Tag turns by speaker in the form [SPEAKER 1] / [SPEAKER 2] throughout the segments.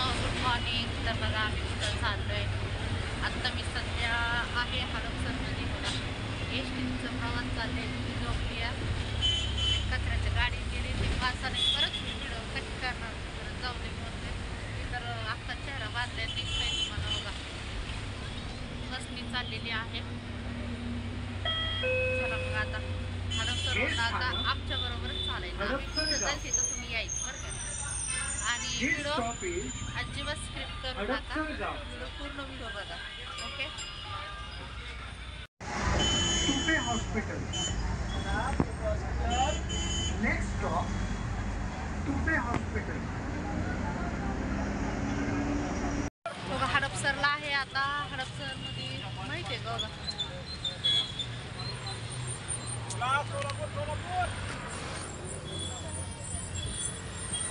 [SPEAKER 1] मित्रांनो, good morning. तर बघा आम्ही कुठं चाललोय आत्ता. मी सध्या आहे हडपसरमध्ये. बघा एसटीचं प्रवास चालले. मी झोपली आहे. कचऱ्याच्या गाडी गेली ती वासाने परत व्हिडिओ कट करणार. परत जाऊ दे म्हणते मी. तर आत्ता चेहरा बांधलाय दिसतंय तुम्हाला. बघा बसनी चाललेली आहे. चला मग आता हडपसरवरून आता आमच्या बरोबरच चालायचं. आम्ही कुठं जाईल तिथं तुम्ही यायचं बरं का. आणि व्हिडिओ अजिबात स्क्रिप्ट करू नका. व्हिडिओ पूर्ण व्हिडिओ बघा. Okay.
[SPEAKER 2] Tupe hospital. Next stop Tupe hospital.
[SPEAKER 1] बघा हडपसरला आहे आता. हडपसरमध्ये माहिती आहे का बघा.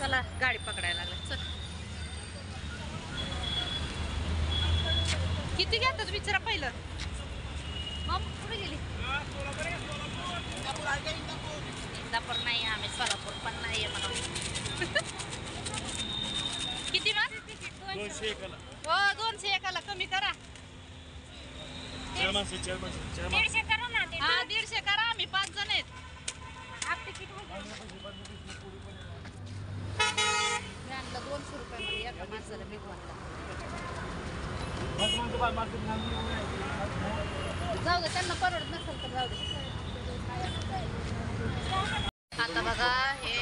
[SPEAKER 1] चला गाडी पकडायला लागला. चल किती घेतात विचारा पहिलं. मग कुठे गेली. इंदापूर नाही आम्ही सोलापूर पण नाही आहे म्हणून. किती मग
[SPEAKER 3] 200 एकाला.
[SPEAKER 1] हो 200 एकाला कमी करा.
[SPEAKER 3] 150
[SPEAKER 1] करा ना. हा 150 करा. आम्ही 5 जण आहेत. व्हॅनला 200 रुपये मध्ये एका माणसाला भिजवायला. जाऊ दे त्यांना परवडत नसेल तर जाऊ दे. आता बघा हे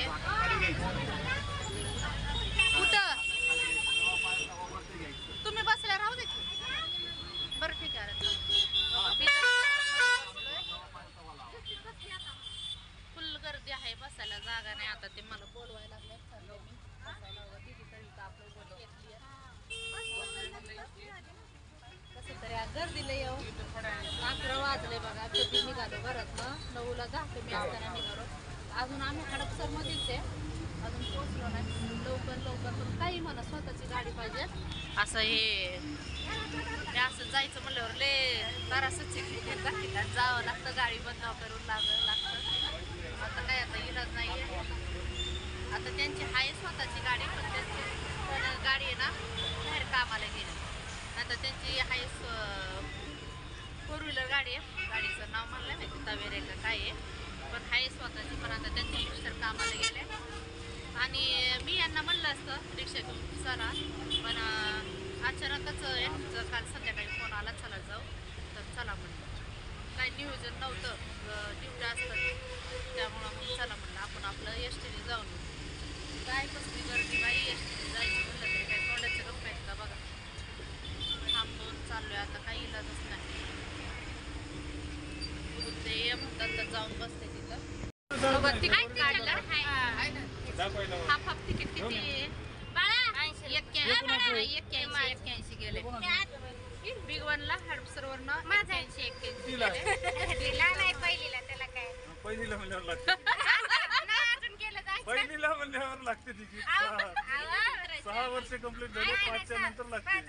[SPEAKER 1] कुठं तुम्ही बसल्या राहू दे की. बरं ठीक आहे. फुल गर्दी आहे. बसायला जागा नाही. आता ते मला बोलवायला लागले. चालले मी बसायला. कसं तरी गर्दीला येऊ. 11 वाजले बघा. कधी निघालो घरात ना 9ला जातो मी. असताना निघालो. अजून आम्ही हडपसर मध्येच आहे. अजून पोहोचलो नाही. लवकर पण काही म्हणा स्वतःची गाडी पाहिजे असं. हे असं जायचं म्हणल्यावर लय त्रासच जावं लागतं. गाडी बंद करून लागतं. आता काय आता इलाज नाही आहे. आता त्यांची आहे स्वतःची गाडी पण त्यांची गाडी आहे ना बाहेर कामाला गेली. आता त्यांची आहे 4 व्हीलर गाडी आहे. गाडीचं नाव म्हणलं माहिती तवेरे का काय आहे पण आहे स्वतःची. पण आता त्यांचे मिस्टर कामाला गेले आणि मी यांना म्हणलं असतं रिक्षा घेऊन चला पण अचानकच यांचं काल संध्याकाळी फोन आला चला जाऊ. तर चला म्हणलं. काही नियोजन नव्हतं. ड्युटी असतं त्यामुळं मग चला म्हणलं आपण आपलं एसटीने जाऊन. काय कसली गर्दी बाई. एसटीने जायचं म्हणलं तरी काय तोंडाचे गप्प आहेत का बघा. थांबून चाललोय आता. काही इलाजच नाही. ते म्हणतात तर जाऊन बसते तिथं. तिकीट काढलं. हाफ हाफ तिकीट किती बाळा. 81 गेले. बिग वनला हडपसरवरनं 81
[SPEAKER 3] नाही पहिलीला त्याला काय पहिलीला म्हणल्यावर लागते. पहिलीला म्हणल्यावर लागते तिकीट. 6 वर्ष कंप्लीट झाले. 5च्या नंतर लागते.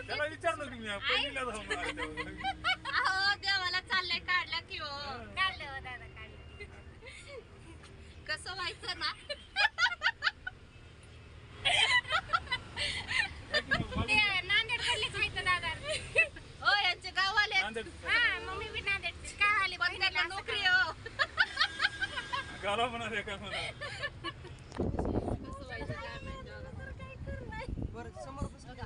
[SPEAKER 3] त्याला विचारलं तुम्ही पहिलीला जाऊन.
[SPEAKER 1] अहो देवाला चाललंय काढला की हो.
[SPEAKER 4] काढलं दादा काढलं.
[SPEAKER 1] कसं व्हायचं ना.
[SPEAKER 4] नांदेड कडलेच माहित दादा.
[SPEAKER 1] हो यांचे गाववाले.
[SPEAKER 4] हा मम्मी बी नांदेडची. काय आले
[SPEAKER 1] पण त्यांना नोकरी हो.
[SPEAKER 3] गाला म्हणाले काय म्हणा.
[SPEAKER 1] कसं व्हायचं काय माहिती बघा. समोर बघा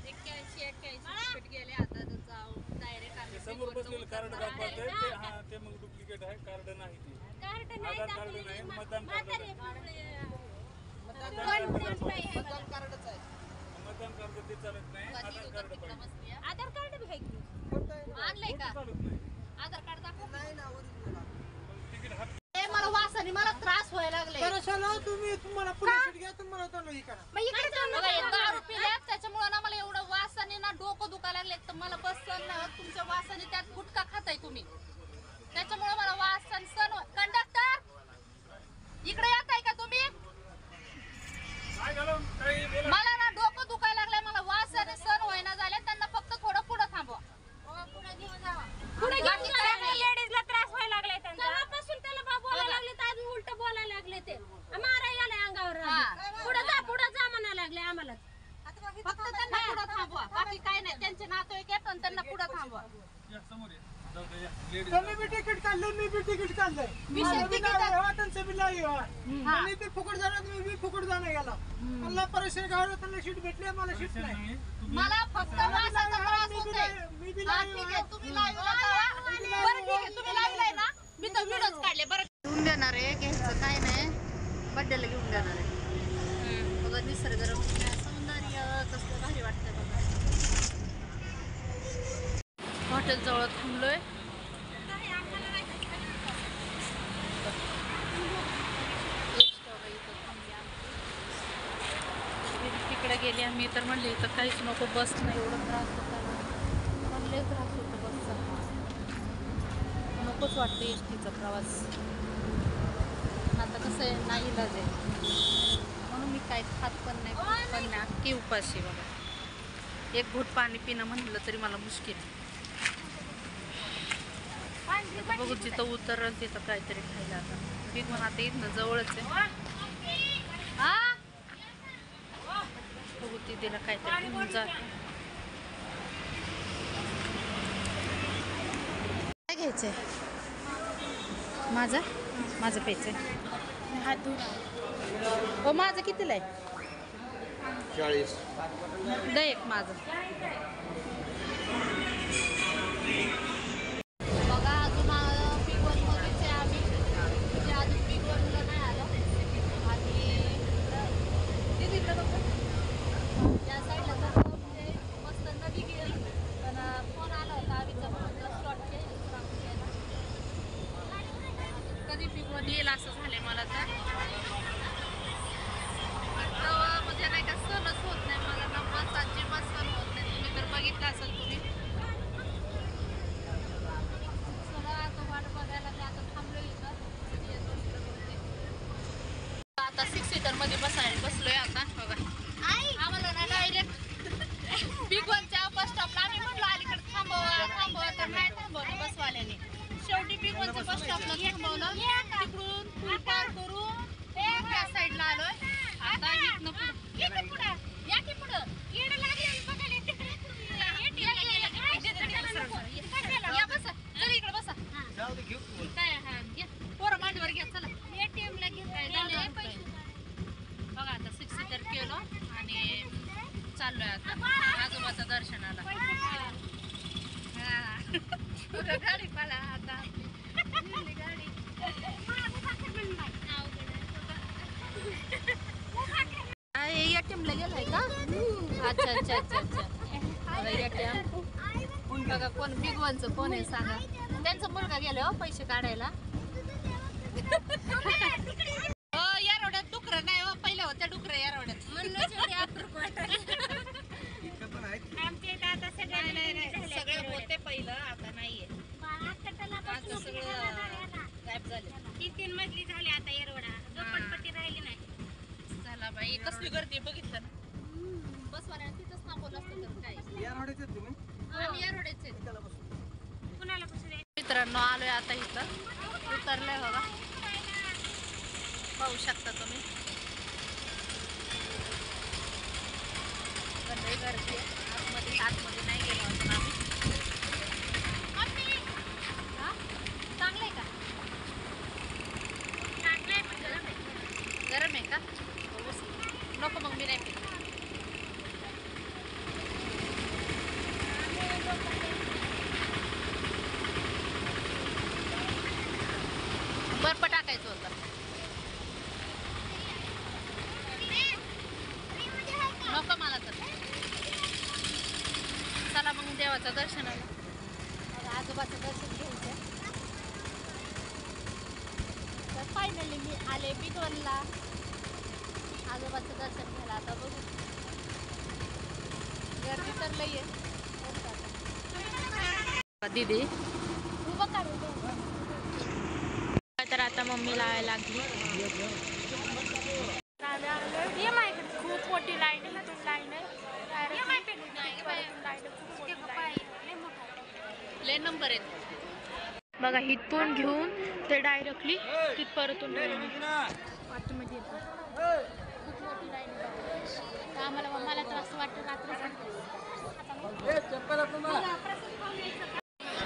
[SPEAKER 1] 81 तिकीट गेले. आता जाऊ डायरेक्ट आम्ही
[SPEAKER 3] समोर बसलेलं कार्ड दाखवते ते. हा ते मग डुप्लिकेट आहे. कार्ड नाही ते. आधार कार्ड नाही. मतदान कार्ड
[SPEAKER 1] मतदान कार्डच आहे.
[SPEAKER 3] मतदान कार्ड ते चालत नाही. आधार कार्ड पाहिजे.
[SPEAKER 4] आधार कार्ड बी आहे की.
[SPEAKER 1] आणलंय का
[SPEAKER 3] चालत नाही.
[SPEAKER 1] आधार कार्ड दाखव.
[SPEAKER 3] तिकीट हात
[SPEAKER 1] मला वासाने मला त्रास व्हायला लागले.
[SPEAKER 2] तुम्हाला पुढे घ्या. तुम्हाला चालू करा.
[SPEAKER 4] मग इकडे जाऊन
[SPEAKER 1] बघा, हे दारू पिल्यात त्याच्यामुळे ना मला एवढं वासाने ना डोकं दुखायला लागले. तर मला बस सण नाही होत. तुमच्या वासाने त्यात गुटखा खाताय तुम्ही. त्याच्यामुळे मला वास सण. कंडक्टर इकडे येत आहे का तुम्ही.
[SPEAKER 3] काय घालून काही बोला.
[SPEAKER 1] मला ना डोकं दुखायला लागलंय. मला वासाने सण व्हायना झाले. त्यांना फक्त थोडं पुढं थांबवा.
[SPEAKER 4] पुढे घेऊन जावा.
[SPEAKER 1] पुढे
[SPEAKER 4] लेडीजला त्रास व्हायला लागलाय त्यांचा. तेव्हापासून त्याला बोलायला लागले तर अजून उलट बोलायला लागले ते. मारायला लागले अंगावर.
[SPEAKER 1] हा.
[SPEAKER 2] मी बी फुकट जाणार तुम्ही बी फुकट जाणार गेला मला परेशान गावाला त्यांना सीट भेटली मला सीट नाही
[SPEAKER 1] मला फक्त वासाचा त्रास होतोय.
[SPEAKER 2] मी बी
[SPEAKER 1] हा, ठीक आहे, तुम्ही live ला करा. बरं, ठीक आहे, तुम्ही live ला आहे ना? मी तर व्हिडिओच काढले. बरं, घेऊन देणार आहे, घ्यायचं काय नाही. बड्डेला घेऊन देणार आहे. बघा निसर्गरम्य सौंदर्य कसलं भारी वाटतंय बघा. हॉटेल जवळ थांबलोय. तिकडे गेली आम्ही तर म्हणले इथं काहीच नको बस नाही एवढं त्रास होता म्हणले त्रास होतो बसचा नकोच वाटतं एस टीचा प्रवास आता कसं आहे नाही इलाज आहे म्हणून मी काय खात पण नाही अख्खी उपाशी बघा एक घोट पाणी पिणं म्हणलं तरी मला मुश्किल आता बघू जिथं उतरल तिथं काहीतरी खायला आता बिग म्हणून आता इथनं जवळच आहे हा बघू तिला काहीतरी घेऊन जा काय घ्यायचंय माझं प्यायचंय
[SPEAKER 4] हात धुवून
[SPEAKER 1] हो माझं कितीला आहे
[SPEAKER 2] 40
[SPEAKER 1] दे एक माझं बघा अजून बिग वनमध्येच आहे आम्ही म्हणजे अजून बिग वनला नाही आलो आणि तिकडं बघा या साईडला तर म्हणजे मस्त नदी गेली पण फोन आला होता आम्हीचा म्हणून स्लॉट कधी बिग वन येईल असं झालंय मला तर म्हणजे नाही का सणच होत नाही मला ना बस अजिबात सण होत नाही तुम्ही तर बघितलं असेल तुम्ही सगळं आता वाट बघायला मी आता थांबलो इथं आता 6 सीटर मध्ये बसलोय आता बघा आम्हाला ना डायरेक्ट बिग वनच्या बस स्टॉपला आम्ही म्हणलो अलीकडे थांबवा तर नाही थांबवलं बसवाल्याने शेवटी बिग वनच्या बस स्टॉपला थांबवलं तिकडून फुल पार करून त्या साईडला आलोय आता इथनं पुढं या बसा चल इकडे बसा काय हा घ्या पोरं मांडीवर घ्या चला ATM-ला घेऊन बघा आता 6 सीटर केलो आणि चाललोय आता आजोबाच्या दर्शनाला गाडी पाला आता गाडी ATM-ला गेलाय का अच्छा ATM बघा कोण बिग वनचं कोण आहे सांगा त्यांचा मुलगा गेला हो पैसे काढायला या रोड्यात डुकरं नाही हो पहिल्या होत्या डुकरं या रोड्यात सगळे होते पहिलं आता नाहीये आता सगळं गायब झाले
[SPEAKER 4] 3 मजली झाली आता येरवडा झोपडपट्टी राहिली नाही
[SPEAKER 1] झाला बाई कसली गर्दी बघितलं ना बसवाल्याने तिथंच थांबवलं असतं तर काय
[SPEAKER 2] या रोडचे तुम्ही
[SPEAKER 1] आम्ही या रोड्याचे
[SPEAKER 4] कुणाला बसू दे
[SPEAKER 1] मित्रांनो आलोय आता इथं उतरलंय बघा पाहू शकता तुम्ही गर्दी आतमध्ये नाही गेलो अजून आम्ही चांगलंय का गरम आहे का नको मग मी नाही पित बर्फ टाकायचं होतं नको मला तर चला मग देवाचं दर्शनाला आजोबाचं दर्शन घ्यायचं तर फायनली मी आले बिग वनला आजोबाचं दर्शन घ्यायला आता बघू गर्दी तर लई आहे दीदी उभं काढू तर आता मम्मी लावायला लागली
[SPEAKER 4] ये माझ्याकडे खूप मोठी लाईन आहे इथून लाईन आहे
[SPEAKER 1] ले नंबर आहेत बघा इथून घेऊन ते डायरेक्टली तिथपर्यंत आतमध्ये येतात खूप मोठी लाईन आहे आम्हाला मला तर असं वाटतं रात्र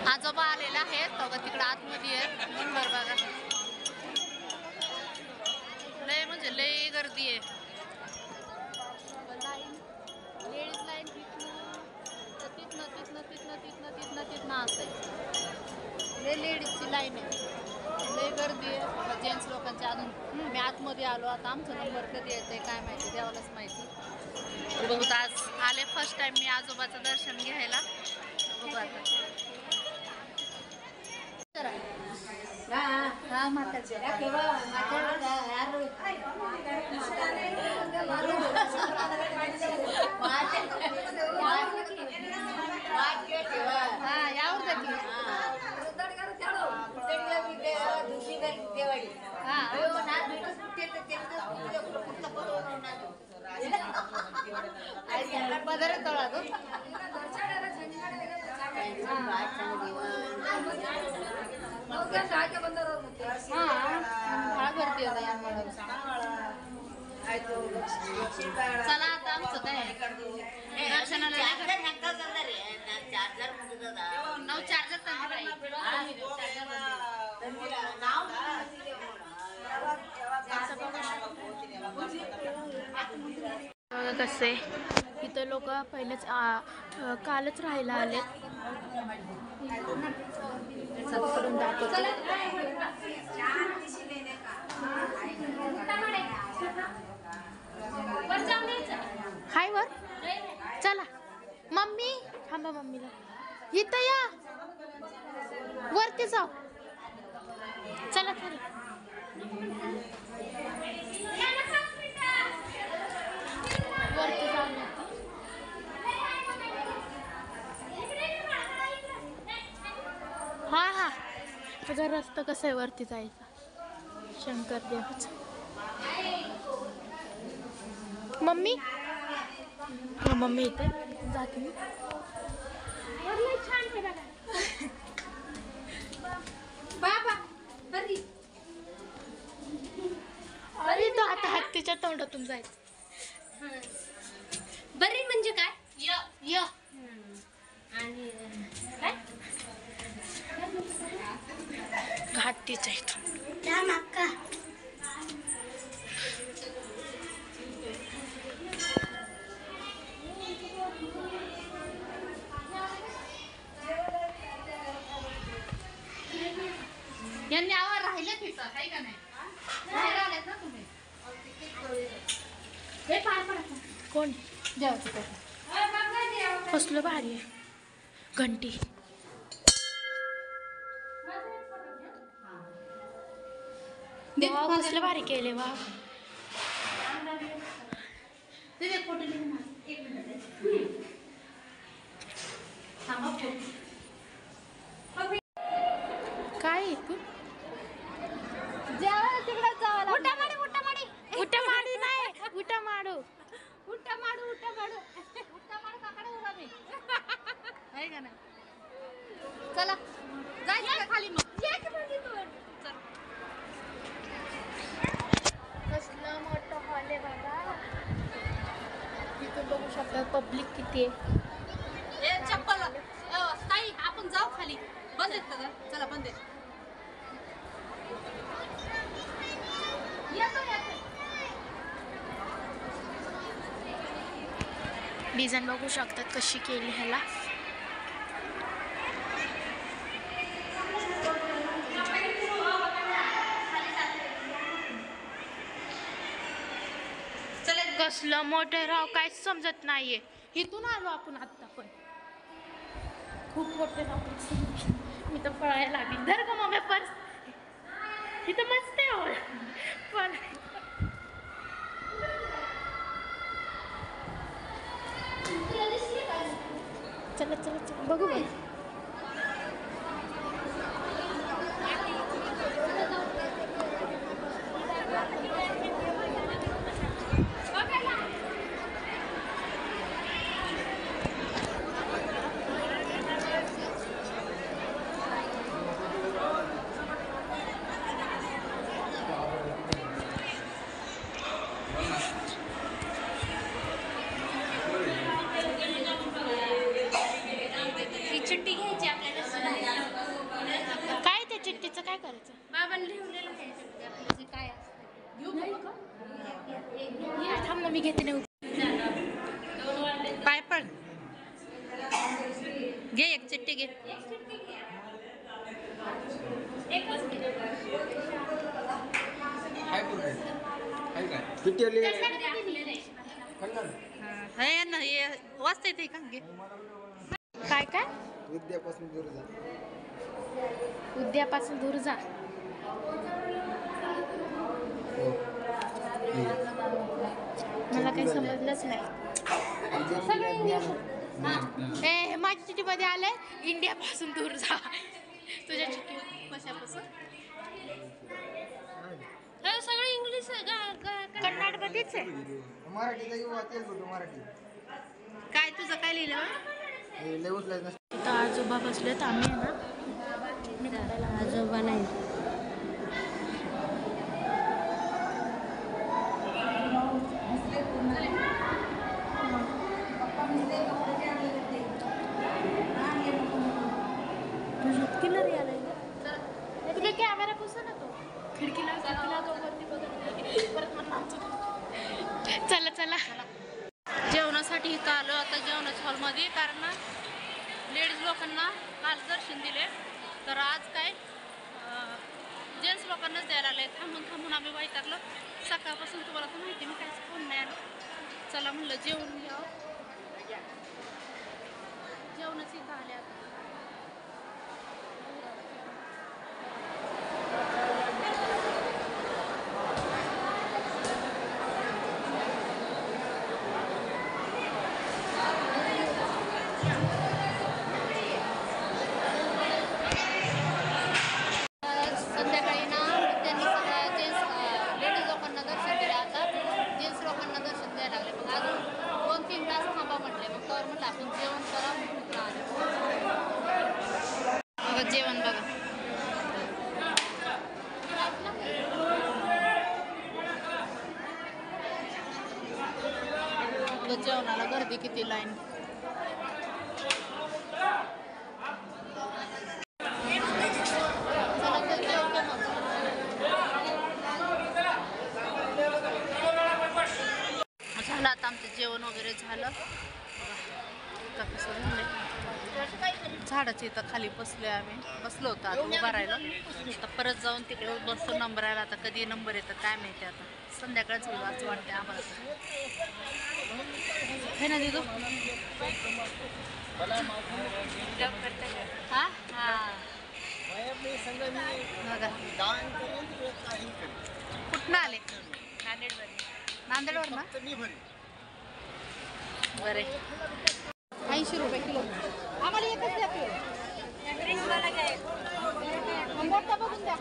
[SPEAKER 1] आजोबा आलेला आहे बघा तिकडं आतमध्ये आहे नंबर बघा असं आहे. लय लेडीजची लाईन आहे, लय गर्दी आहे जेंट्स लोकांची. अजून मी आतमध्ये आलो, आता आमचा नंबर कधी येते काय माहिती, देवालाच माहिती. बघू आज आले फर्स्ट टाइम मी आजोबाचं दर्शन घ्यायला. बघू आता हा म्हातारचे हा यावर जाते पदर तळा तो गर्दी चला आता आमचं काय दर्शनाला 9 चार्जर कसे इथं लोक पहिलेच कालच राहायला आले. करून दाखवते. हाय वर चला मम्मी थांबा, मम्मीला इथं या वरती जाऊ. चला खरी वरती जाऊ. हा हा त्याचा रस्ता कसा आहे वरती जायचा शंकर देवाचा. मम्मी मम्मी इथे जाते मी. बाबा अरे तो आता हत्तीच्या तोंडातून जायचं.
[SPEAKER 4] बरी म्हणजे काय?
[SPEAKER 1] य
[SPEAKER 4] आणि काय
[SPEAKER 1] घाटीच्या इथून यांनी आवाज राहिले तिथं आहे का नाही? बाहेर आलेत ना तुम्ही? हे पाय पडा कोण जेवायचं कसलं भारी आहे घंटी. कसलं भारी केले वा. काय तिकडे जावं उठा माडी उठा माडी उठा माडी नाही उठा माडू उठा माडू उठा माडू उठा माडू काकडे उभा मी आहे का नाही. चला जायचं खाली मग कसलं मोठं हॉल आहे बाबा. इथं बघू शकता पब्लिक किती आहे. चप्पल ताई आपण जाऊ खाली. बंद आहेत का? चला बंद आहेत. डिझाईन बघू शकतात कशी केली ह्याला. कसलं मोठं राव काय समजत नाहीये. इथून आलो आपण आता पण खूप मोठे राव. मी तर पळायला लागली. धर का मम्मी पर्स इथं मस्त आहे पण चला चला चला बघू बघ.
[SPEAKER 4] चिठ्ठी घ्यायची आपल्याला.
[SPEAKER 1] काय त्या चिठ्ठीचं काय करायचं?
[SPEAKER 4] बाबांनी लिहिलेलं घ्यायचं आपलं जे काय असतं.
[SPEAKER 1] थांब ना मी घेते नाही. पाय पड घे एक चिठ्ठी. 50 घे.
[SPEAKER 5] किती आली?
[SPEAKER 1] हे ना हे वाचता येते का घे. काय काय
[SPEAKER 5] उद्यापासून दूर जा.
[SPEAKER 1] उद्यापासून दूर जा. मला काही समजलंच नाही. ए माझ्या चिठ्ठीमध्ये आलंय इंडियापासून दूर जा. तुझ्या चिठ्ठी कशापासून? हे सगळं इंग्लिश कन्नडमध्येच आहे.
[SPEAKER 5] मराठीचा युवा तेच होतो मराठी.
[SPEAKER 1] काय तुझं काय लिहिलं?
[SPEAKER 5] हे लय उचलायचं नसतं.
[SPEAKER 1] इथं आजोबा बसलेत. आम्ही आहे ना आजोबा नाही. तुला कॅमेरा पुसा ना तो खिडकीला चला चला. जेवणासाठी इथं आलो आता जेवणाच्या हॉलमध्ये, कारण लेडीज लोकांना काल दर्शन दिले तर आज काय जेंट्स लोकांनाच द्यायला आले. थांबून थांबून आम्ही वैतागलो. सकाळपासून तुम्हाला तर माहिती मी काहीच फोन नाही आलं. चला म्हणलं जेवण घ्यावं. जेवणच इथं आले आता. संध्याकाळी ना त्यांनी सगळ्या लेडीज लोकांना दर्शन दिलं. आता जेंट्स लोकांना दर्शन द्यायला लागले. मग अजून 2-3 तास थांबा म्हटले. मग तर म्हटलं आपण जेवण करा म्हणून आले. बघा जेवण बघा. जेवणाला गर्दी किती लाईन. झालं आता आमचं जेवण वगैरे झालं. कसं झालंय झाडाच्या इथं खाली बसलोय आम्ही. बसलो होतो आता उभा राहिलो. आता परत जाऊन तिकडे बसतो नंबर आला. आता कधी नंबर येतं काय माहिती. आता संध्याकाळच होईल असं वाटतं आम्हाला. हे ना दिदू हा हा कुठनं आले? नांदेडवर ना. बरे 80 रुपये किलो. आम्हाला एकच द्या किलो. मोठा बघून द्या.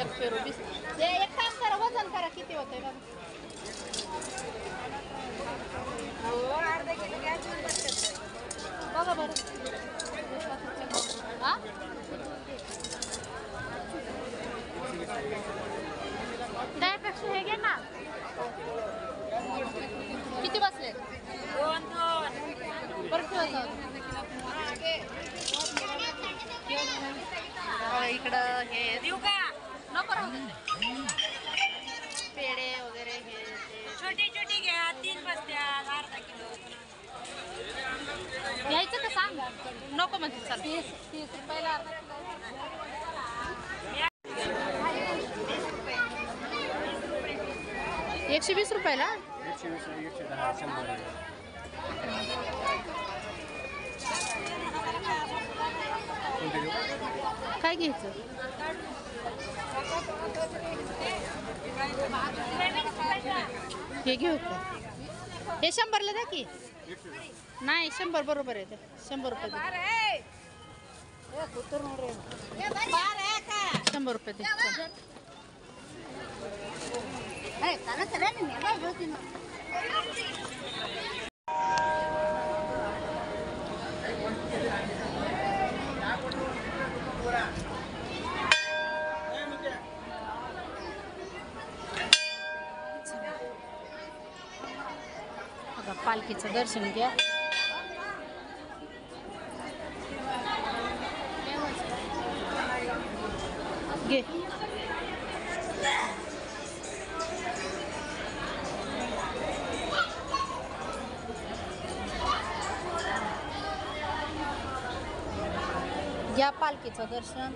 [SPEAKER 1] एक पेरू 20. एक काम करा वजन करा किती होते बघा बरं. हा त्यापेक्षा हे घे ना. किती बसले? 2-2 परत इकडं हे देऊ का नको राहू दे. पेढे वगैरे हे
[SPEAKER 4] छोटी छोटी घ्या. 3 बसत्या अर्धा किलो.
[SPEAKER 1] घ्यायचं का सांग. नको म्हणते. चल 30 रुपयाला 120 रुपयाला.
[SPEAKER 5] 120, 110, 100.
[SPEAKER 1] काय घ्यायचं? हे घेऊ का? हे 100ला द्या की. नाही 100 बरोबर आहे. ते 100 रुपये 100 रुपये दे. पालखीचं दर्शन घ्या. घे घ्या पालखीचं दर्शन.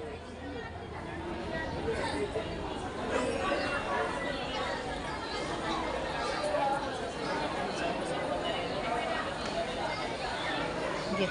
[SPEAKER 1] घे.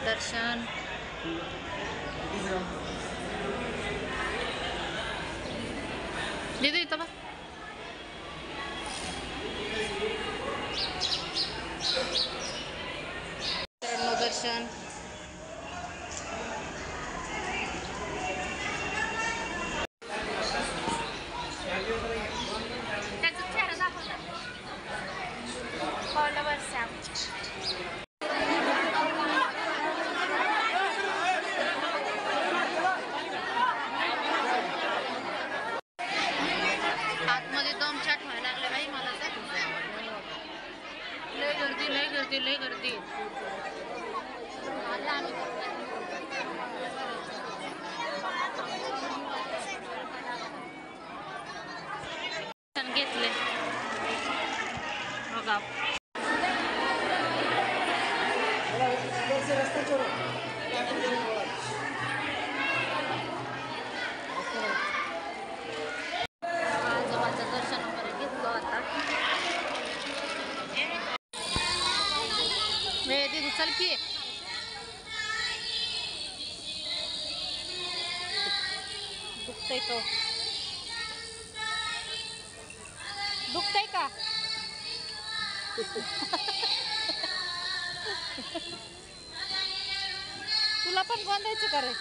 [SPEAKER 1] दर्शन. दीदी इथं बघ. दर्शन.
[SPEAKER 4] त्याचा चेहरा दाखवला फॉलोवर्स आमच्या.
[SPEAKER 1] आतमध्ये दम छाट व्हायला लागले बाई मला तर. लय गर्दी लय गर्दी लय गर्दी. आता आम्ही घेतले बघा. आजोबाचं दर्शन वगैरे घेतलं आता. दीदी चल की. दुखतंय तो. दुखतंय का? तुला पण गोंधायचं का रे?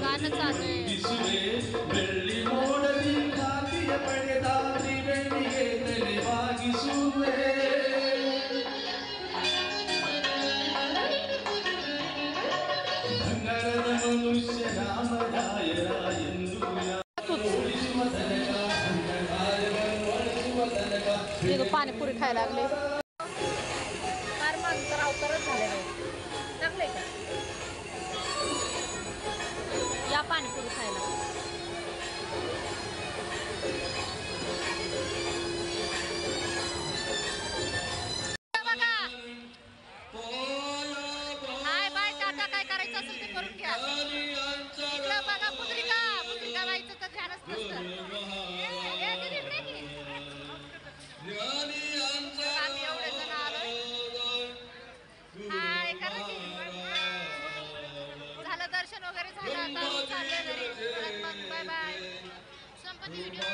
[SPEAKER 1] गाणं चालू आहे. पाणीपुरी खायला लागले. फार माझं तर अवतारच झाले नाही. चांगलंय का? या पाणीपुरी खायला. बघा. Hi bye tata. काय करायचं असेल ते करून घ्या. इकडं बघा. पुत्रिका व्हायचं तर ध्यानच नसतं. आम्ही एवढे जण आलोय. हाय करा की. झालं दर्शन वगैरे झालं. आता चाललंय घरी. Bye bye. संपत व्हिडिओ.